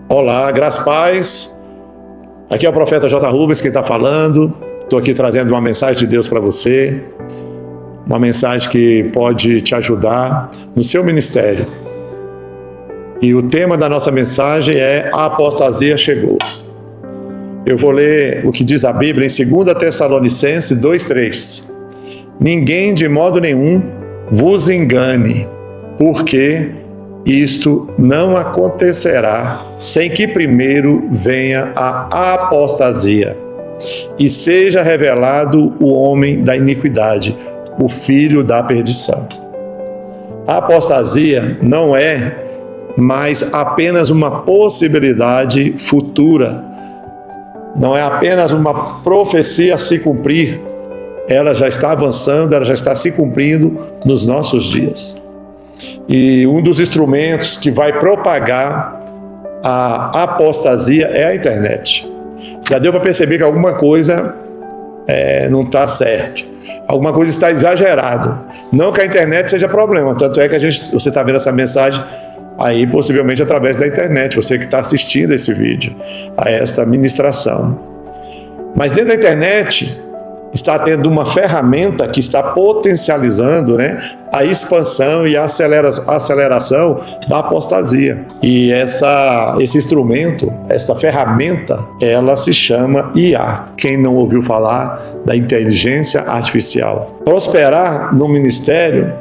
Olá, graças a paz. Aqui é o profeta J. Rubens quem está falando. Estou aqui trazendo uma mensagem de Deus para você, uma mensagem que pode te ajudar no seu ministério. E o tema da nossa mensagem é A Apostasia Chegou. Eu vou ler o que diz a Bíblia em 2 Tessalonicenses 2:3. Ninguém de modo nenhum vos engane, porque isto não acontecerá sem que primeiro venha a apostasia e seja revelado o homem da iniquidade, o filho da perdição. A apostasia não é mais apenas uma possibilidade futura, não é apenas uma profecia a se cumprir, ela já está avançando, ela já está se cumprindo nos nossos dias. E um dos instrumentos que vai propagar a apostasia é a internet. Já deu para perceber que alguma coisa não está certo, alguma coisa está exagerado. Não que a internet seja problema, tanto é que você está vendo essa mensagem aí possivelmente através da internet, você que está assistindo esse vídeo, a esta ministração. Mas dentro da internet está tendo uma ferramenta que está potencializando, a expansão e a aceleração da apostasia. E esse instrumento, essa ferramenta, ela se chama IA. Quem não ouviu falar da inteligência artificial? Prosperar no ministério,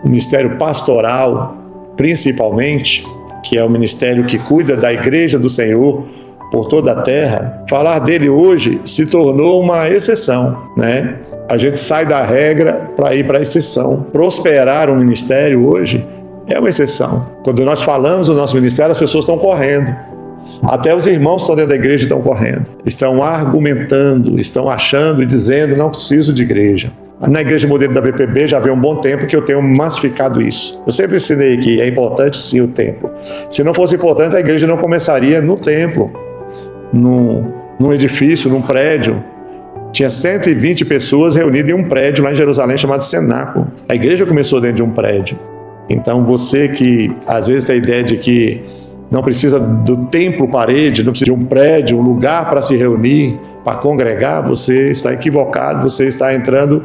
o ministério pastoral, principalmente, que é o ministério que cuida da igreja do Senhor por toda a terra, falar dele hoje se tornou uma exceção, A gente sai da regra para ir para a exceção. Prosperar um ministério hoje é uma exceção. Quando nós falamos do nosso ministério, as pessoas estão correndo. Até os irmãos que estão dentro da igreja estão correndo. Estão argumentando, estão achando e dizendo, não preciso de igreja. Na Igreja Modelo da VPB já vem um bom tempo que eu tenho massificado isso. Eu sempre ensinei que é importante sim o templo. Se não fosse importante, a igreja não começaria no templo, num edifício, num prédio. Tinha 120 pessoas reunidas em um prédio lá em Jerusalém chamado Cenáculo. A igreja começou dentro de um prédio. Então você que às vezes tem a ideia de que não precisa do templo, parede, não precisa de um prédio, um lugar para se reunir, para congregar, você está equivocado, você está entrando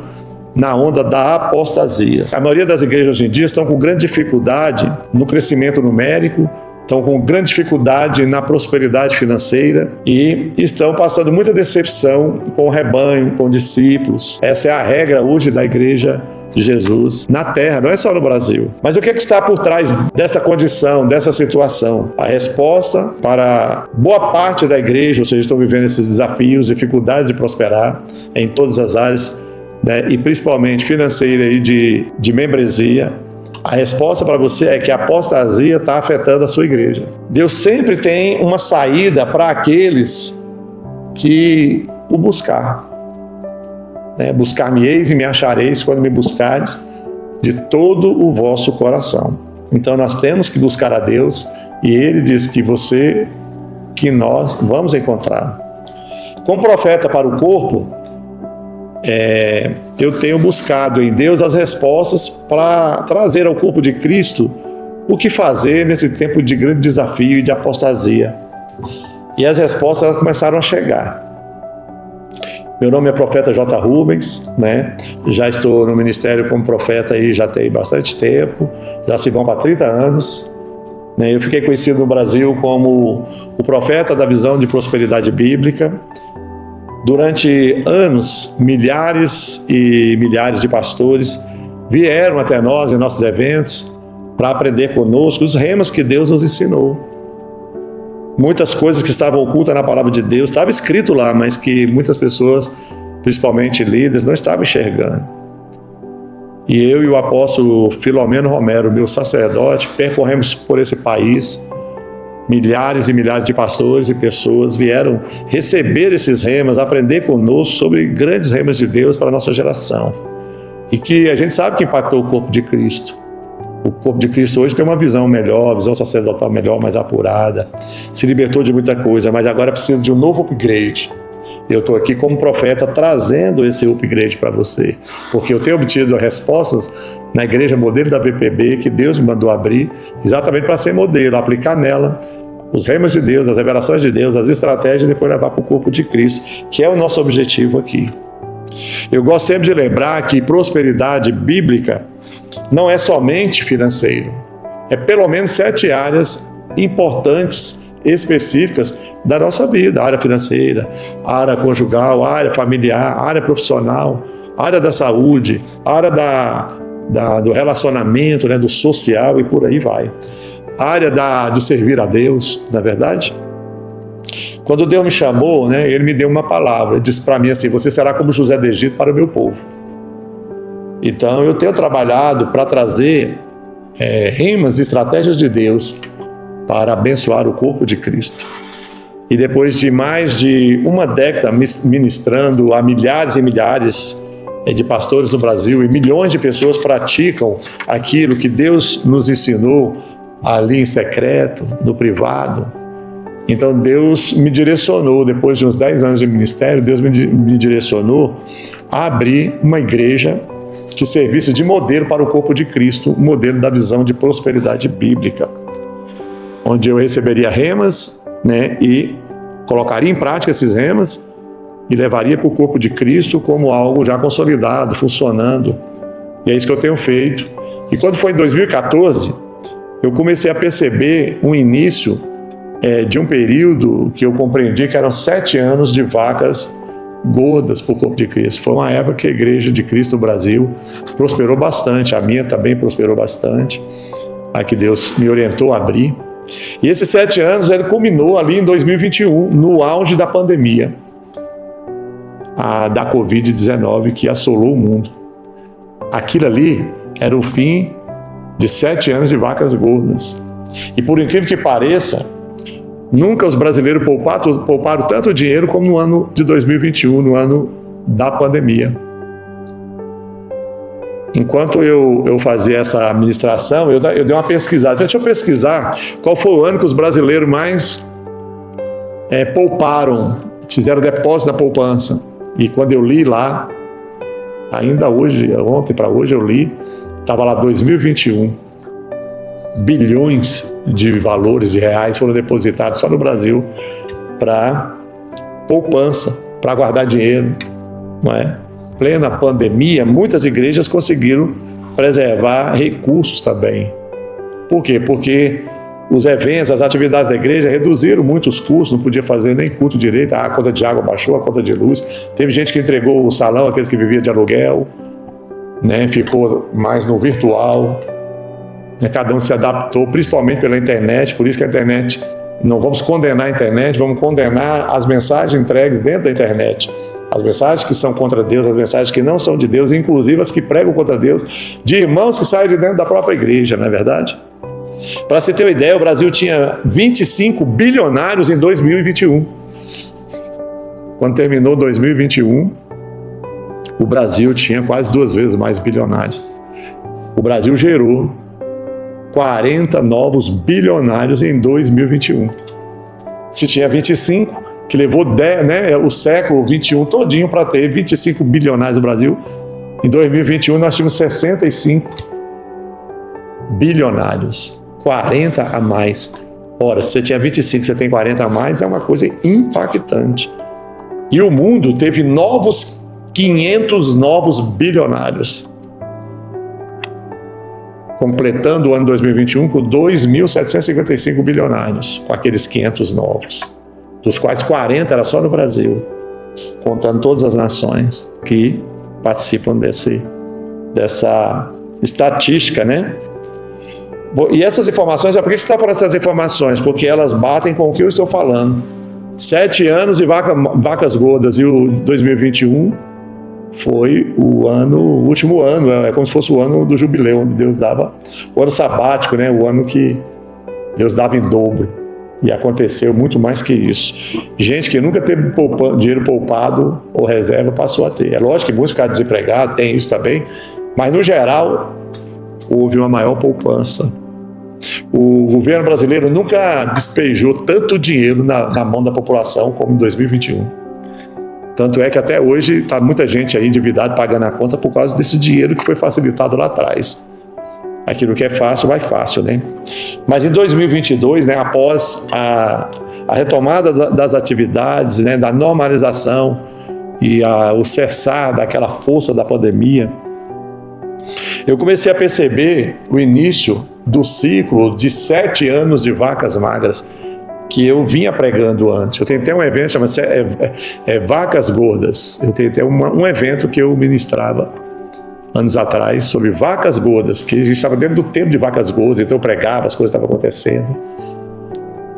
na onda da apostasia. A maioria das igrejas hoje em dia estão com grande dificuldade no crescimento numérico, estão com grande dificuldade na prosperidade financeira e estão passando muita decepção com o rebanho, com discípulos. Essa é a regra hoje da igreja de Jesus na terra, não é só no Brasil. Mas o que está por trás dessa condição, dessa situação? A resposta para boa parte da igreja, ou seja, estão vivendo esses desafios, dificuldades de prosperar em todas as áreas, e principalmente financeira e de membresia. A resposta para você é que a apostasia está afetando a sua igreja. Deus sempre tem uma saída para aqueles que o buscar. Buscar-me-eis e me achareis quando me buscardes de todo o vosso coração. Então nós temos que buscar a Deus e Ele diz que nós vamos encontrar. Como profeta para o corpo, eu tenho buscado em Deus as respostas para trazer ao corpo de Cristo o que fazer nesse tempo de grande desafio e de apostasia. E as respostas elas começaram a chegar. Meu nome é profeta J. Rubens, Já estou no ministério como profeta aí já tem bastante tempo, já se vão para 30 anos. Eu fiquei conhecido no Brasil como o profeta da visão de prosperidade bíblica. Durante anos, milhares e milhares de pastores vieram até nós em nossos eventos para aprender conosco os remas que Deus nos ensinou. Muitas coisas que estavam ocultas na palavra de Deus, estava escrito lá, mas que muitas pessoas, principalmente líderes, não estavam enxergando. E eu e o apóstolo Filomeno Romero, meu sacerdote, percorremos por esse país. Milhares e milhares de pastores e pessoas vieram receber esses remas, aprender conosco sobre grandes remas de Deus para a nossa geração. E que a gente sabe que impactou o corpo de Cristo. O corpo de Cristo hoje tem uma visão melhor, visão sacerdotal melhor, mais apurada. Se libertou de muita coisa, mas agora precisa de um novo upgrade. Eu estou aqui como profeta trazendo esse upgrade para você, porque eu tenho obtido respostas na igreja modelo da VPB que Deus me mandou abrir exatamente para ser modelo, aplicar nela os remas de Deus, as revelações de Deus, as estratégias, e depois levar para o corpo de Cristo, que é o nosso objetivo aqui. Eu gosto sempre de lembrar que prosperidade bíblica não é somente financeiro. É pelo menos 7 áreas importantes, específicas da nossa vida. A área financeira, a área conjugal, a área familiar, a área profissional, a área da saúde, a área do relacionamento, né, do social e por aí vai. A área do servir a Deus, não é verdade? Quando Deus me chamou, né, Ele me deu uma palavra. Ele disse para mim assim: você será como José do Egito para o meu povo. Então eu tenho trabalhado para trazer rimas e estratégias de Deus para abençoar o corpo de Cristo. E depois de mais de uma década ministrando a milhares e milhares de pastores no Brasil, e milhões de pessoas praticam aquilo que Deus nos ensinou ali em secreto, no privado. Então Deus me direcionou, depois de uns 10 anos de ministério, Deus me direcionou a abrir uma igreja que servisse de modelo para o corpo de Cristo, um modelo da visão de prosperidade bíblica, onde eu receberia remas, né, e colocaria em prática esses remas e levaria para o corpo de Cristo como algo já consolidado, funcionando. E é isso que eu tenho feito. E quando foi em 2014, eu comecei a perceber um início de um período que eu compreendi que eram 7 anos de vacas gordas para o corpo de Cristo. Foi uma época que a Igreja de Cristo no Brasil prosperou bastante, a minha também prosperou bastante, a que Deus me orientou a abrir. E esses 7 anos, ele culminou ali em 2021, no auge da pandemia, da Covid-19, que assolou o mundo. Aquilo ali era o fim de 7 anos de vacas gordas. E por incrível que pareça, nunca os brasileiros pouparam tanto dinheiro como no ano de 2021, no ano da pandemia. Enquanto eu fazia essa administração, eu dei uma pesquisada. Deixa eu pesquisar qual foi o ano que os brasileiros mais pouparam, fizeram depósito na poupança. E quando eu li lá, ainda hoje, ontem para hoje eu li, estava lá 2021. Bilhões de valores de reais foram depositados só no Brasil para poupança, para guardar dinheiro, não é? Plena pandemia, muitas igrejas conseguiram preservar recursos também. Por quê? Porque os eventos, as atividades da igreja reduziram muito os custos, não podia fazer nem culto direito, a conta de água baixou, a conta de luz. Teve gente que entregou o salão, aqueles que viviam de aluguel, né? Ficou mais no virtual. Cada um se adaptou, principalmente pela internet, por isso que a internet, não vamos condenar a internet, vamos condenar as mensagens entregues dentro da internet. As mensagens que são contra Deus, as mensagens que não são de Deus, inclusive as que pregam contra Deus, de irmãos que saem de dentro da própria igreja, não é verdade? Para você ter uma ideia, o Brasil tinha 25 bilionários em 2021. Quando terminou 2021, o Brasil tinha quase 2 vezes mais bilionários. O Brasil gerou 40 novos bilionários em 2021. Se tinha 25, que levou o século 21 todinho para ter 25 bilionários no Brasil, em 2021 nós tínhamos 65 bilionários, 40 a mais. Ora, se você tinha 25, você tem 40 a mais, é uma coisa impactante. E o mundo teve 500 novos bilionários, completando o ano 2021 com 2.755 bilionários, com aqueles 500 novos, dos quais 40 era só no Brasil, contando todas as nações que participam dessa estatística, né? E essas informações, por que você está falando essas informações? Porque elas batem com o que eu estou falando. 7 anos de vacas gordas, e o 2021 foi o último ano, é como se fosse o ano do jubileu, onde Deus dava o ano sabático, né? O ano que Deus dava em dobro. E aconteceu muito mais que isso. Gente que nunca teve dinheiro poupado ou reserva passou a ter. É lógico que muitos ficaram desempregados, tem isso também, mas no geral houve uma maior poupança. O governo brasileiro nunca despejou tanto dinheiro na mão da população como em 2021. Tanto é que até hoje está muita gente aí endividada pagando a conta por causa desse dinheiro que foi facilitado lá atrás. aquilo que é fácil, vai fácil, né? Mas em 2022, né, após a retomada das atividades, né, da normalização e o cessar daquela força da pandemia, eu comecei a perceber o início do ciclo de 7 anos de vacas magras que eu vinha pregando antes. Eu tentei um evento chamado Vacas Gordas. Eu tentei um evento que eu ministrava anos atrás sobre vacas gordas, que a gente estava dentro do tempo de vacas gordas, então eu pregava, as coisas estavam acontecendo.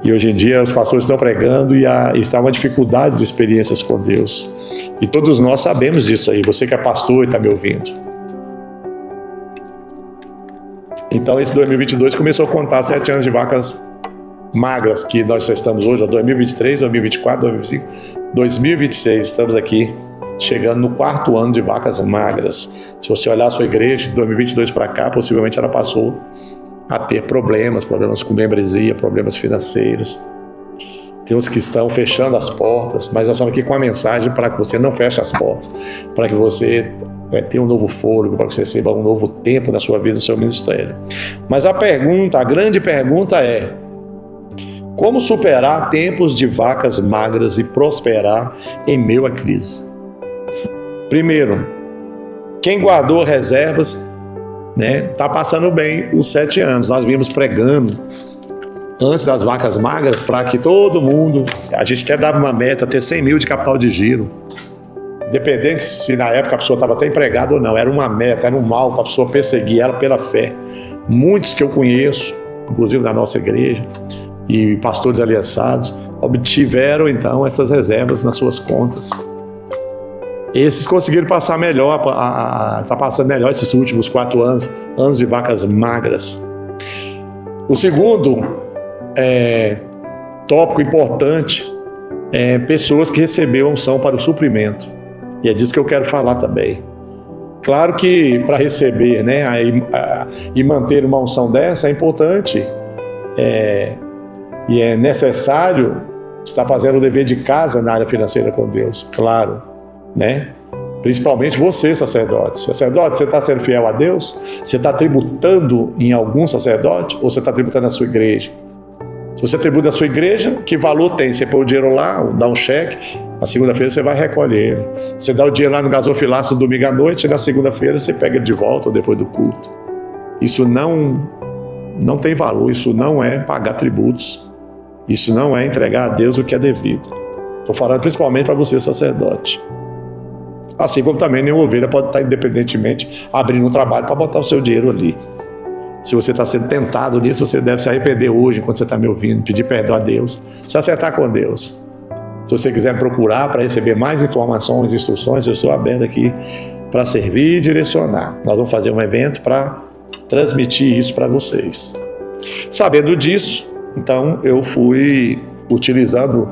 E hoje em dia os pastores estão pregando e está uma dificuldade de experiências com Deus. E todos nós sabemos disso aí, você que é pastor e está me ouvindo. Então esse 2022 começou a contar 7 anos de vacas magras, que nós já estamos hoje, 2023, 2024, 2025, 2026, estamos aqui chegando no 4º ano de vacas magras. Se você olhar a sua igreja, de 2022 para cá, possivelmente ela passou a ter problemas com membresia, problemas financeiros. Tem uns que estão fechando as portas, mas nós estamos aqui com a mensagem para que você não feche as portas, para que você tenha um novo fôlego, para que você receba um novo tempo na sua vida, no seu ministério. Mas a grande pergunta é: como superar tempos de vacas magras e prosperar em meio à crise? Primeiro, quem guardou reservas, né, tá passando bem os 7 anos. Nós vimos pregando antes das vacas magras para que todo mundo, a gente até dava uma meta, ter 100 mil de capital de giro. Independente se na época a pessoa estava até empregada ou não, era uma meta, era um mal para a pessoa perseguir ela pela fé. Muitos que eu conheço, inclusive na nossa igreja, e pastores aliançados, obtiveram então essas reservas nas suas contas. Esses conseguiram passar melhor, tá passando melhor esses últimos 4 anos de vacas magras. O segundo tópico importante é pessoas que receberam a unção para o suprimento. E é disso que eu quero falar também. Claro que para receber, né, e manter uma unção dessa é importante e é necessário estar fazendo o dever de casa na área financeira com Deus, claro, né? Principalmente você, sacerdote. Sacerdote, você está sendo fiel a Deus? Você está tributando em algum sacerdote ou você está tributando na sua igreja? Se você tributa na sua igreja, que valor tem? Você põe o dinheiro lá, dá um cheque, na segunda-feira você vai recolher ele. Você dá o dinheiro lá no gasofilaço no domingo à noite, e na segunda-feira você pega ele de volta depois do culto. Isso não tem valor, isso não é pagar tributos, isso não é entregar a Deus o que é devido. Estou falando principalmente para você, sacerdote. Assim como também nenhuma ovelha pode estar independentemente abrindo um trabalho para botar o seu dinheiro ali. Se você está sendo tentado nisso, você deve se arrepender hoje, enquanto você está me ouvindo, pedir perdão a Deus, se acertar com Deus. Se você quiser me procurar para receber mais informações, instruções, eu estou aberto aqui para servir e direcionar. Nós vamos fazer um evento para transmitir isso para vocês. Sabendo disso, então eu fui utilizando,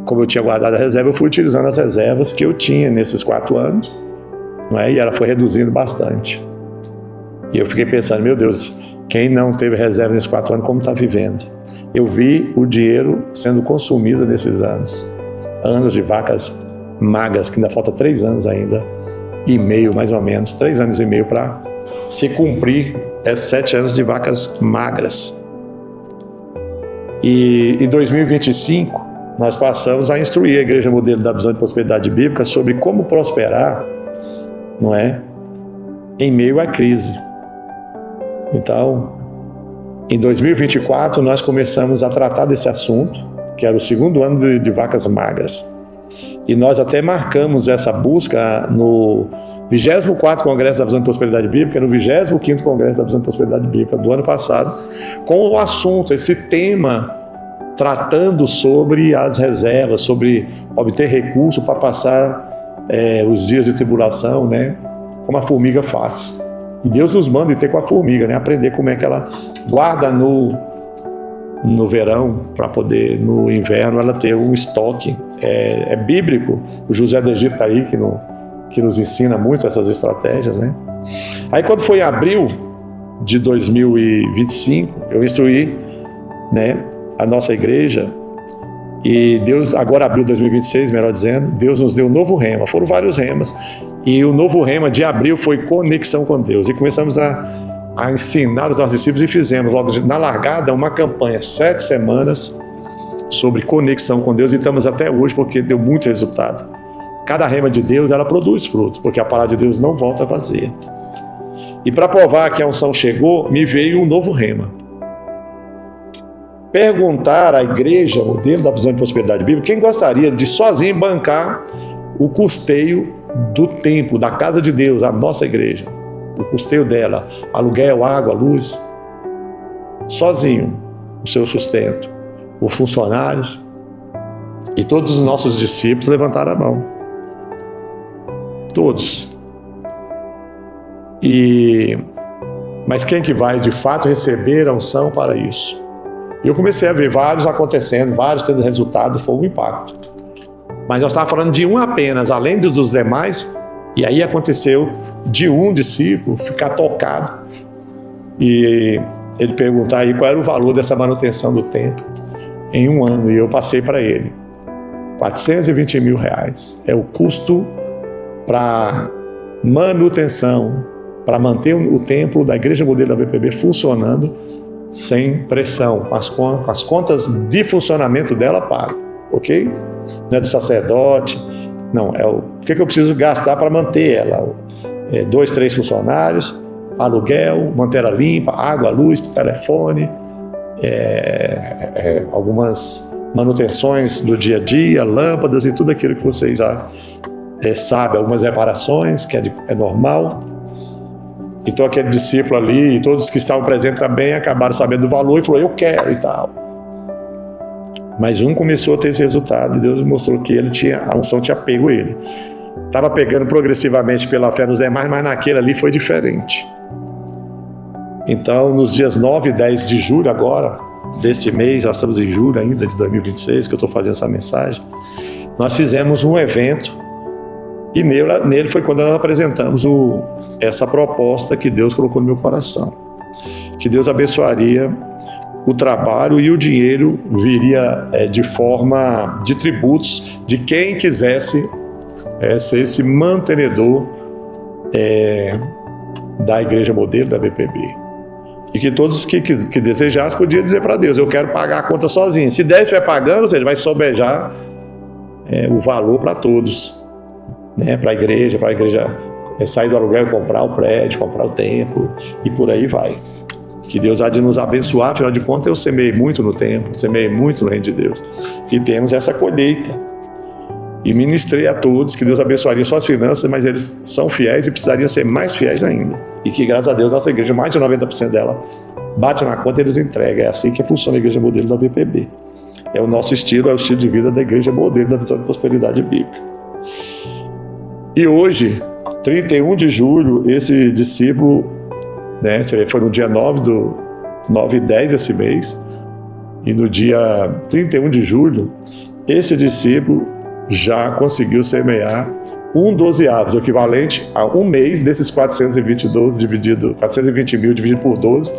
como eu tinha guardado a reserva, eu fui utilizando as reservas que eu tinha nesses 4 anos, não é? E ela foi reduzindo bastante. E eu fiquei pensando, meu Deus, quem não teve reserva nesses 4 anos, como está vivendo? Eu vi o dinheiro sendo consumido nesses anos de vacas magras, que ainda falta 3 anos ainda, e meio mais ou menos, 3 anos e meio para se cumprir esses 7 anos de vacas magras. E em 2025, nós passamos a instruir a Igreja Modelo da Visão de Prosperidade Bíblica sobre como prosperar, não é? Em meio à crise. Então, em 2024, nós começamos a tratar desse assunto, que era o 2º ano de vacas magras. E nós até marcamos essa busca no 24º Congresso da Visão de Prosperidade Bíblica, no 25º Congresso da Visão de Prosperidade Bíblica do ano passado, com o assunto, esse tema, tratando sobre as reservas, sobre obter recurso para passar os dias de tribulação, né? Como a formiga faz. E Deus nos manda ter com a formiga, né? Aprender como é que ela guarda no verão, para poder, no inverno, ela ter um estoque. É bíblico. O José do Egito está aí, que nos ensina muito essas estratégias, né? Aí quando foi em abril de 2025, eu instruí, né, a nossa igreja, e Deus, agora abril de 2026, melhor dizendo, Deus nos deu um novo rema. Foram vários remas, e o novo rema de abril foi conexão com Deus, e começamos a a ensinar os nossos discípulos e fizemos logo na largada uma campanha, 7 semanas, sobre conexão com Deus, e estamos até hoje porque deu muito resultado. Cada rema de Deus, ela produz fruto, porque a palavra de Deus não volta vazia. E para provar que a unção chegou, me veio um novo rema. Perguntar à igreja, modelo da visão de prosperidade bíblica, quem gostaria de sozinho bancar o custeio do templo, da casa de Deus, a nossa igreja, o custeio dela, aluguel, água, luz, sozinho, o seu sustento, os funcionários, e todos os nossos discípulos levantaram a mão. Todos. Mas quem que vai de fato receber a unção para isso? Eu comecei a ver vários acontecendo, vários tendo resultado, foi um impacto. Mas nós estávamos falando de um apenas, além dos demais, e aí aconteceu de um discípulo ficar tocado e ele perguntar aí qual era o valor dessa manutenção do templo em um ano, e eu passei para ele R$420 mil é o custo para manutenção, para manter o templo da Igreja Modelo da BPB funcionando sem pressão, com as contas de funcionamento dela pagas, ok? Não é do sacerdote, não, é o que eu preciso gastar para manter ela, 2, 3 funcionários, aluguel, manter ela limpa, água, luz, telefone, algumas manutenções do dia a dia, lâmpadas e tudo aquilo que vocês já sabem, algumas reparações, que é normal. Então aquele discípulo ali, e todos que estavam presentes também acabaram sabendo do valor e falou, eu quero e tal. Mas um começou a ter esse resultado e Deus mostrou que a unção tinha pego ele. Estava pegando progressivamente pela fé nos demais, mas naquele ali foi diferente. Então, nos dias 9 e 10 de julho agora, deste mês, nós estamos em julho ainda de 2026, que eu estou fazendo essa mensagem, nós fizemos um evento e nele foi quando nós apresentamos essa proposta que Deus colocou no meu coração. Que Deus abençoaria o trabalho e o dinheiro viria de forma de tributos de quem quisesse ser esse mantenedor da Igreja Modelo da BPB. E que todos que desejassem podiam dizer para Deus, eu quero pagar a conta sozinho. Se 10 estiver pagando, ou seja, vai sobejar o valor para todos, né? Para a igreja sair do aluguel e comprar o prédio, comprar o templo e por aí vai. Que Deus há de nos abençoar, afinal de contas eu semei muito no templo, semei muito no reino de Deus. E temos essa colheita. E ministrei a todos que Deus abençoaria suas finanças, mas eles são fiéis e precisariam ser mais fiéis ainda. E que, graças a Deus, nossa igreja, mais de 90% dela, bate na conta e eles entregam. É assim que funciona a Igreja Modelo da BPB. É o nosso estilo, é o estilo de vida da Igreja Modelo da Visão de Prosperidade Bíblica. E hoje, 31 de julho, esse discípulo, né, foi no dia 9 e 10 desse mês, e no dia 31 de julho, esse discípulo já conseguiu semear 1/12, o equivalente a um mês desses 420 mil dividido por 12.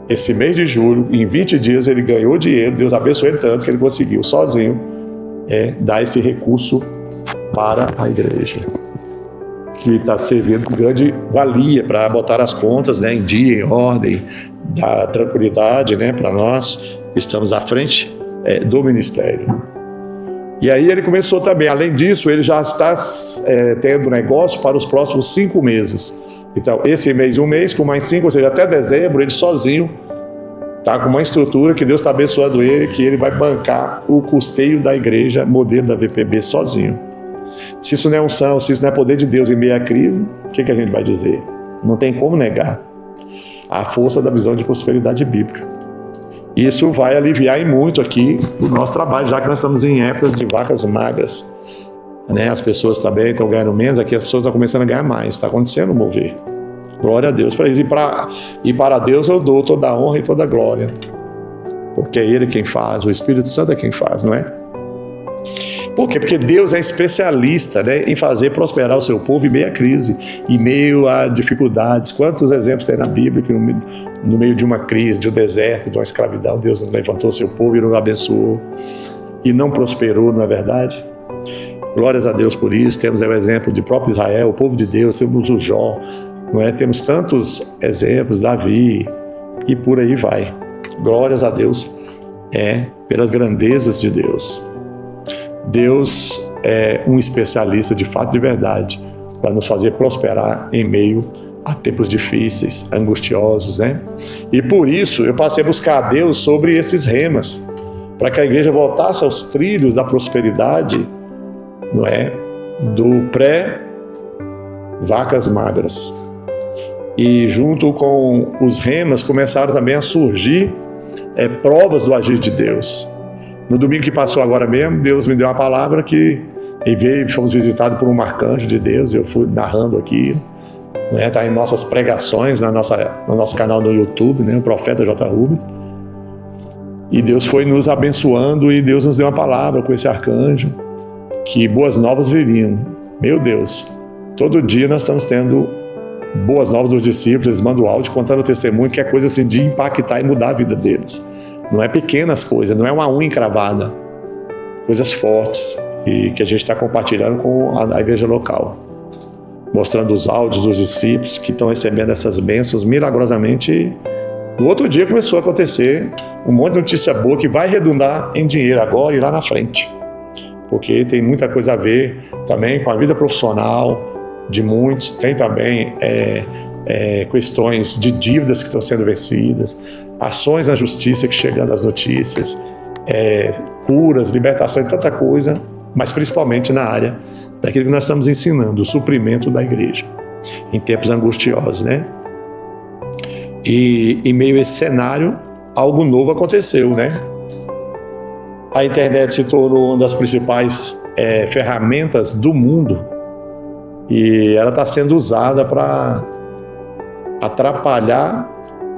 Esse mês de julho, em 20 dias, ele ganhou dinheiro, Deus abençoou ele tanto que ele conseguiu sozinho dar esse recurso para a igreja, que está servindo de grande valia para botar as contas em dia, em ordem, dar tranquilidade para nós que estamos à frente do ministério. E aí ele começou também, além disso, ele já está tendo negócio para os próximos 5 meses. Então, esse mês, um mês, com mais 5, ou seja, até dezembro, ele sozinho está com uma estrutura que Deus está abençoando ele, que ele vai bancar o custeio da Igreja Modelo da VPB sozinho. Se isso não é unção, se isso não é poder de Deus em meio à crise, o que a gente vai dizer? Não tem como negar a força da visão de prosperidade bíblica. Isso vai aliviar em muito aqui o nosso trabalho, já que nós estamos em épocas de vacas magras. As pessoas também estão ganhando menos, aqui as pessoas estão começando a ganhar mais, está acontecendo o mover. Glória a Deus para isso. E para Deus eu dou toda a honra e toda a glória, porque é Ele quem faz, o Espírito Santo é quem faz, não é? Por quê? Porque Deus é especialista em fazer prosperar o seu povo em meio à crise, em meio a dificuldades. Quantos exemplos tem na Bíblia que no meio de uma crise, de um deserto, de uma escravidão, Deus levantou o seu povo e nos abençoou e não prosperou, não é verdade? Glórias a Deus por isso. Temos o exemplo de próprio Israel, o povo de Deus, temos o Jó, não é? Temos tantos exemplos, Davi, e por aí vai. Glórias a Deus pelas grandezas de Deus. Deus é um especialista de fato, de verdade, para nos fazer prosperar em meio a tempos difíceis, angustiosos, né? E por isso eu passei a buscar a Deus sobre esses remas, para que a igreja voltasse aos trilhos da prosperidade, não é? Do pré-vacas magras. E junto com os remas começaram também a surgir provas do agir de Deus. No domingo que passou agora mesmo, Deus me deu uma palavra que fomos visitados por um arcanjo de Deus. Eu fui narrando aqui, né? Está em nossas pregações, no nosso canal no YouTube, né? O Profeta J. Rubens. E Deus foi nos abençoando e Deus nos deu uma palavra com esse arcanjo, que boas novas viriam. Meu Deus, todo dia nós estamos tendo boas novas dos discípulos, eles mandam áudio contando o testemunho, que é coisa assim de impactar e mudar a vida deles. Não é pequenas coisas, não é uma unha encravada, coisas fortes e que a gente está compartilhando com a igreja local, mostrando os áudios dos discípulos que estão recebendo essas bênçãos milagrosamente. No outro dia começou a acontecer um monte de notícia boa que vai redundar em dinheiro agora e lá na frente, porque tem muita coisa a ver também com a vida profissional de muitos, tem também questões de dívidas que estão sendo vencidas, ações na justiça que chegando às notícias, curas, libertação e tanta coisa, mas principalmente na área daquilo que nós estamos ensinando, o suprimento da igreja em tempos angustiosos, né? E em meio a esse cenário, algo novo aconteceu, né? A internet se tornou uma das principais ferramentas do mundo e ela está sendo usada para atrapalhar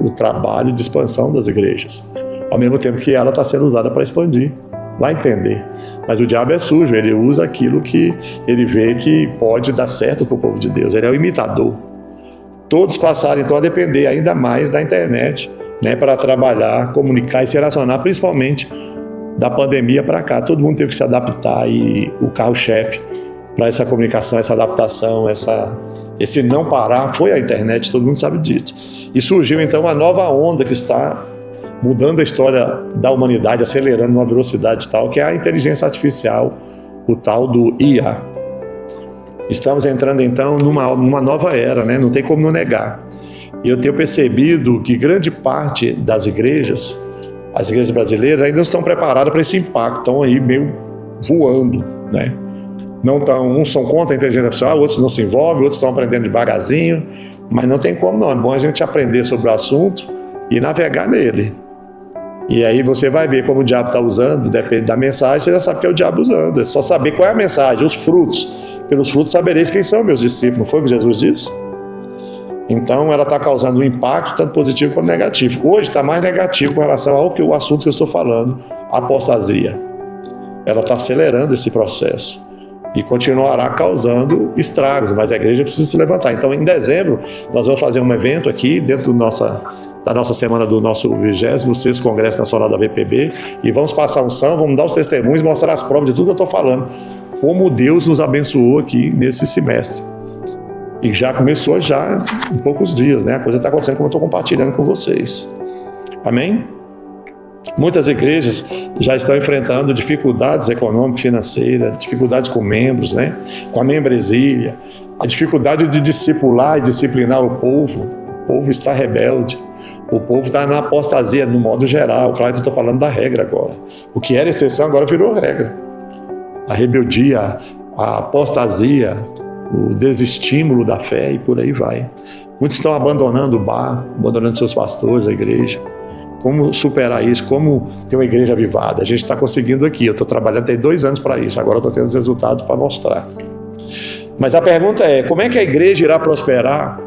o trabalho de expansão das igrejas, ao mesmo tempo que ela está sendo usada para expandir. Vai entender. Mas o diabo é sujo, ele usa aquilo que ele vê que pode dar certo para o povo de Deus, ele é o imitador. Todos passaram então a depender ainda mais da internet, né, para trabalhar, comunicar e se relacionar, principalmente da pandemia para cá. Todo mundo teve que se adaptar e o carro-chefe para essa comunicação, essa adaptação, esse não parar foi a internet, todo mundo sabe disso. E surgiu então uma nova onda que está mudando a história da humanidade, acelerando numa velocidade tal, que é a inteligência artificial, o tal do IA. Estamos entrando então numa nova era, né? Não tem como não negar. E eu tenho percebido que grande parte das igrejas, as igrejas brasileiras, ainda não estão preparadas para esse impacto, estão aí meio voando, né? Não tão, uns são contra a inteligência artificial, outros não se envolvem, outros estão aprendendo devagarzinho, mas não tem como não. É bom a gente aprender sobre o assunto e navegar nele. E aí você vai ver como o diabo está usando, depende da mensagem, você já sabe que é o diabo usando. É só saber qual é a mensagem, os frutos. Pelos frutos sabereis quem são meus discípulos. Não foi o que Jesus disse? Então ela está causando um impacto tanto positivo quanto negativo. Hoje está mais negativo com relação ao assunto que eu estou falando, a apostasia. Ela está acelerando esse processo e continuará causando estragos, mas a igreja precisa se levantar. Então em dezembro nós vamos fazer um evento aqui dentro da nossa semana do nosso 26º Congresso Nacional da VPB e vamos passar unção, vamos dar os testemunhos, mostrar as provas de tudo que eu estou falando, como Deus nos abençoou aqui nesse semestre. E já começou em poucos dias, né? A coisa está acontecendo como eu estou compartilhando com vocês. Amém? Muitas igrejas já estão enfrentando dificuldades econômicas, financeiras, dificuldades com membros, né? Com a membresia, a dificuldade de discipular e disciplinar o povo. O povo está rebelde, o povo está na apostasia, no modo geral. Claro que eu estou falando da regra agora. O que era exceção agora virou regra. A rebeldia, a apostasia, o desestímulo da fé e por aí vai. Muitos estão abandonando o bar, abandonando seus pastores, a igreja. Como superar isso? Como ter uma igreja avivada? A gente está conseguindo aqui. Eu estou trabalhando, tem 2 anos para isso. Agora eu estou tendo os resultados para mostrar. Mas a pergunta é, como é que a igreja irá prosperar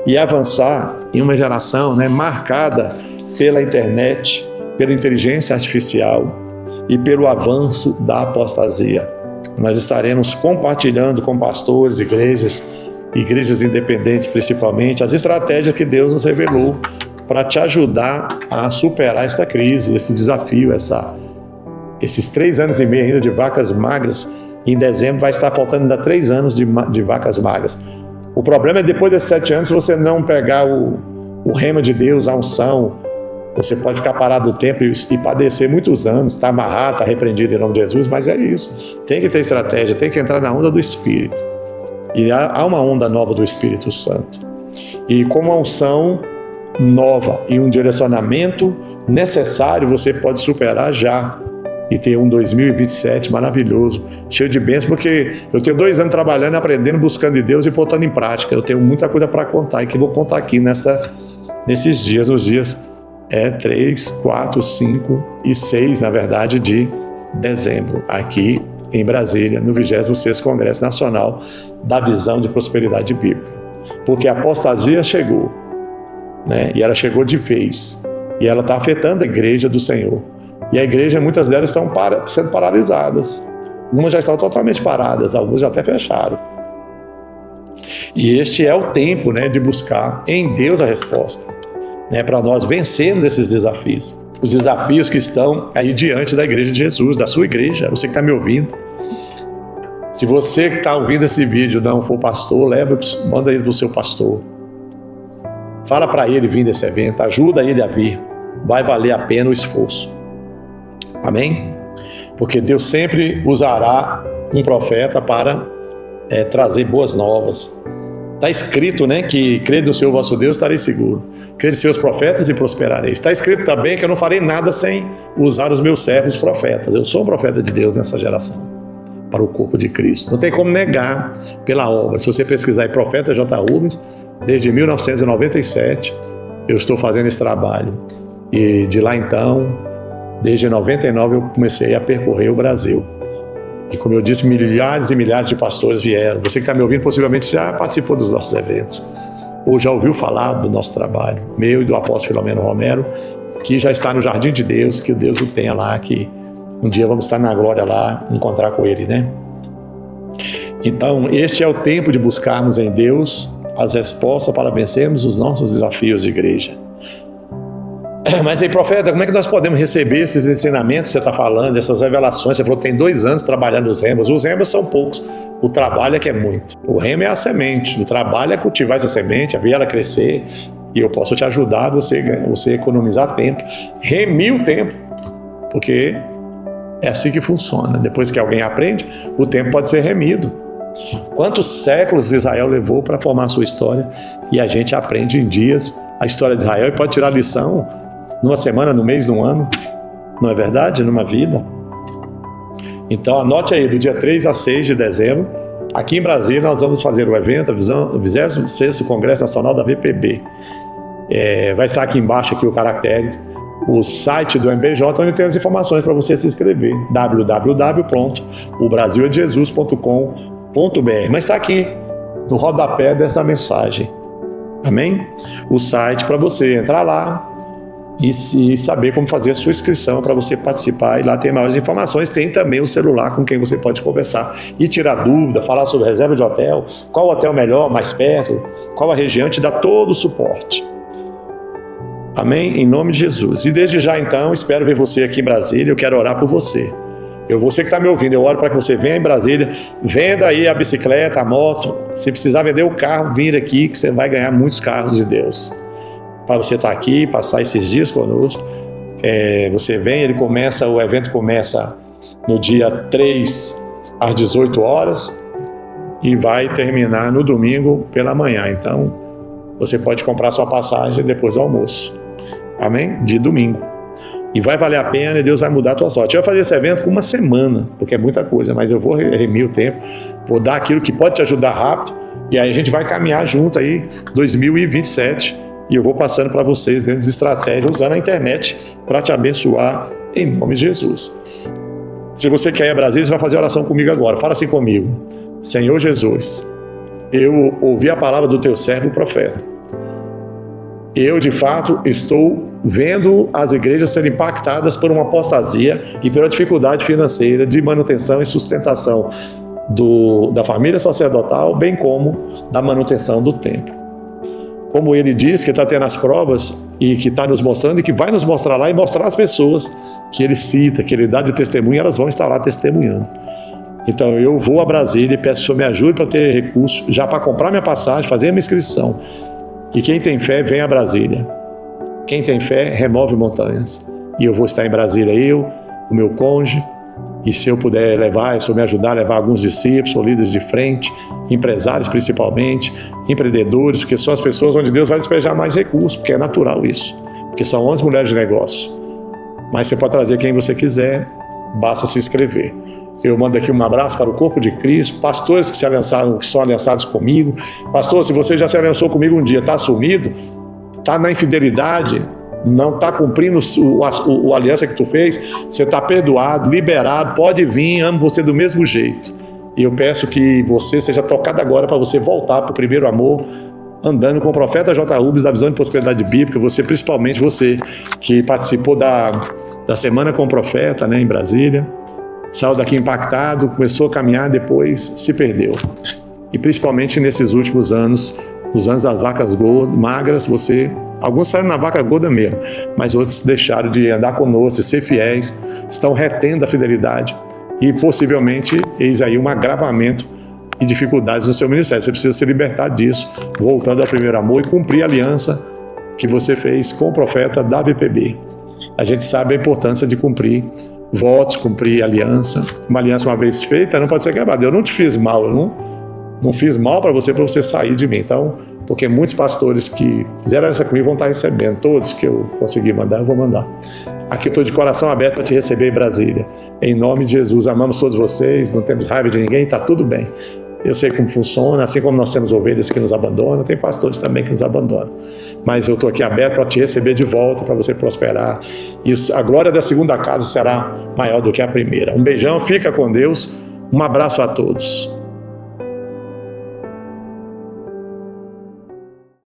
e avançar em uma geração, né, marcada pela internet, pela inteligência artificial e pelo avanço da apostasia? Nós estaremos compartilhando com pastores, igrejas independentes principalmente, as estratégias que Deus nos revelou para te ajudar a superar esta crise, esse desafio, esses 3 anos e meio ainda de vacas magras. Em dezembro vai estar faltando ainda 3 anos de vacas magras. O problema é depois desses 7 anos, se você não pegar o rema de Deus, a unção, você pode ficar parado no tempo e padecer muitos anos, está amarrado, está repreendido em nome de Jesus, mas é isso. Tem que ter estratégia, tem que entrar na onda do Espírito. E há uma onda nova do Espírito Santo. E com uma unção nova e um direcionamento necessário, você pode superar já e ter um 2027 maravilhoso, cheio de bênçãos, porque eu tenho 2 anos trabalhando, aprendendo, buscando de Deus e botando em prática. Eu tenho muita coisa para contar e que vou contar aqui nesses dias, os dias 3, 4, 5 e 6, na verdade, de dezembro, aqui em Brasília, no 26º Congresso Nacional da Visão de Prosperidade Bíblica. Porque a apostasia chegou, né? E ela chegou de vez, e ela está afetando a igreja do Senhor. E a igreja, muitas delas estão sendo paralisadas. Umas já estão totalmente paradas, algumas já até fecharam. E este é o tempo, né, de buscar em Deus a resposta, né, para nós vencermos esses desafios. Os desafios que estão aí diante da igreja de Jesus, da sua igreja, você que está me ouvindo. Se você que está ouvindo esse vídeo não for pastor, manda ele para o seu pastor. Fala para ele vir nesse evento, ajuda ele a vir. Vai valer a pena o esforço. Amém? Porque Deus sempre usará um profeta para trazer boas novas. Está escrito, né, que crede no Senhor vosso Deus, estareis seguro. Crede em seus profetas e prosperareis. Está escrito também que eu não farei nada sem usar os meus servos profetas. Eu sou um profeta de Deus nessa geração, para o corpo de Cristo. Não tem como negar pela obra. Se você pesquisar em Profeta J. Rubens, desde 1997, eu estou fazendo esse trabalho. E de lá então, desde 99, eu comecei a percorrer o Brasil. E como eu disse, milhares e milhares de pastores vieram. Você que está me ouvindo possivelmente já participou dos nossos eventos, ou já ouviu falar do nosso trabalho, meu e do apóstolo Filomeno Romero, que já está no Jardim de Deus, que Deus o tenha lá, que um dia vamos estar na glória lá, encontrar com Ele, né? Então, este é o tempo de buscarmos em Deus as respostas para vencermos os nossos desafios de igreja. Mas aí, profeta, como é que nós podemos receber esses ensinamentos que você está falando, essas revelações? Você falou que tem 2 anos trabalhando os remas. Os remas são poucos, o trabalho é que é muito. O rema é a semente, o trabalho é cultivar essa semente, ver ela crescer, e eu posso te ajudar, você economizar tempo, remir o tempo, porque é assim que funciona. Depois que alguém aprende, o tempo pode ser remido. Quantos séculos Israel levou para formar a sua história, e a gente aprende em dias a história de Israel e pode tirar lição numa semana, no mês, num ano, não é verdade? Numa vida. Então anote aí, do dia 3 a 6 de dezembro, aqui em Brasília, nós vamos fazer o evento, o 26º Congresso Nacional da VPB. Vai estar aqui embaixo aqui o caractere, o site do MBJ, onde tem as informações para você se inscrever, www.obrasildejesus.com.br. Mas está aqui no rodapé dessa mensagem. Amém? O site para você entrar lá e saber como fazer a sua inscrição para você participar, e lá tem maiores informações. Tem também o celular com quem você pode conversar e tirar dúvida, falar sobre reserva de hotel, qual hotel melhor, mais perto, qual a região, te dá todo o suporte. Amém? Em nome de Jesus. E desde já então, espero ver você aqui em Brasília. Eu quero orar por você. Você que está me ouvindo, eu oro para que você venha em Brasília, venda aí a bicicleta, a moto. Se precisar vender o carro, vir aqui que você vai ganhar muitos carros de Deus. Para você estar aqui, passar esses dias conosco. Você vem, o evento começa no dia 3 às 18 horas e vai terminar no domingo pela manhã. Então, você pode comprar sua passagem depois do almoço. Amém? De domingo. E vai valer a pena e Deus vai mudar a tua sorte. Eu vou fazer esse evento com uma semana, porque é muita coisa, mas eu vou remir o tempo, vou dar aquilo que pode te ajudar rápido, e aí a gente vai caminhar junto aí 2027, e eu vou passando para vocês dentro de estratégia, usando a internet para te abençoar em nome de Jesus. Se você quer ir a Brasília, você vai fazer oração comigo agora. Fala assim comigo: Senhor Jesus, eu ouvi a palavra do teu servo profeta. Eu, de fato, estou vendo as igrejas serem impactadas por uma apostasia e pela dificuldade financeira de manutenção e sustentação da família sacerdotal, bem como da manutenção do templo. Como ele diz que está tendo as provas e que está nos mostrando e que vai nos mostrar lá e mostrar às pessoas que ele cita, que ele dá de testemunho, elas vão estar lá testemunhando. Então eu vou a Brasília e peço que o senhor me ajude para ter recurso, já para comprar minha passagem, fazer a minha inscrição. E quem tem fé, vem a Brasília. Quem tem fé, remove montanhas. E eu vou estar em Brasília, eu, o meu cônjuge, e se eu puder levar, se eu me ajudar a levar alguns discípulos, ou líderes de frente, empresários principalmente, empreendedores, porque são as pessoas onde Deus vai despejar mais recursos, porque é natural isso, porque são 11 mulheres de negócio. Mas você pode trazer quem você quiser, basta se inscrever. Eu mando aqui um abraço para o corpo de Cristo, pastores que são aliançados comigo. Pastor, se você já se aliançou comigo um dia, está sumido, está na infidelidade, não está cumprindo a aliança que tu fez, você está perdoado, liberado, pode vir, amo você do mesmo jeito. E eu peço que você seja tocado agora para você voltar para o primeiro amor, andando com o profeta J. Rubens da Visão de Prosperidade Bíblica, você, principalmente você que participou da Semana com o Profeta, né, em Brasília, saiu daqui impactado, começou a caminhar, depois se perdeu. E principalmente nesses últimos anos, os anos das vacas magras, alguns saíram na vaca gorda mesmo, mas outros deixaram de andar conosco, de ser fiéis, estão retendo a fidelidade e possivelmente eis aí um agravamento e dificuldades no seu ministério. Você precisa se libertar disso, voltando ao primeiro amor e cumprir a aliança que você fez com o profeta da BPB. A gente sabe a importância de cumprir votos, cumprir aliança. Uma aliança uma vez feita não pode ser quebrada. Eu não te fiz mal, eu não fiz mal para você sair de mim. Então, porque muitos pastores que fizeram essa comigo vão estar recebendo, todos que eu conseguir mandar, eu vou mandar. Aqui eu estou de coração aberto para te receber em Brasília. Em nome de Jesus, amamos todos vocês, não temos raiva de ninguém, está tudo bem. Eu sei como funciona, assim como nós temos ovelhas que nos abandonam, tem pastores também que nos abandonam. Mas eu estou aqui aberto para te receber de volta, para você prosperar. E a glória da segunda casa será maior do que a primeira. Um beijão, fica com Deus, um abraço a todos.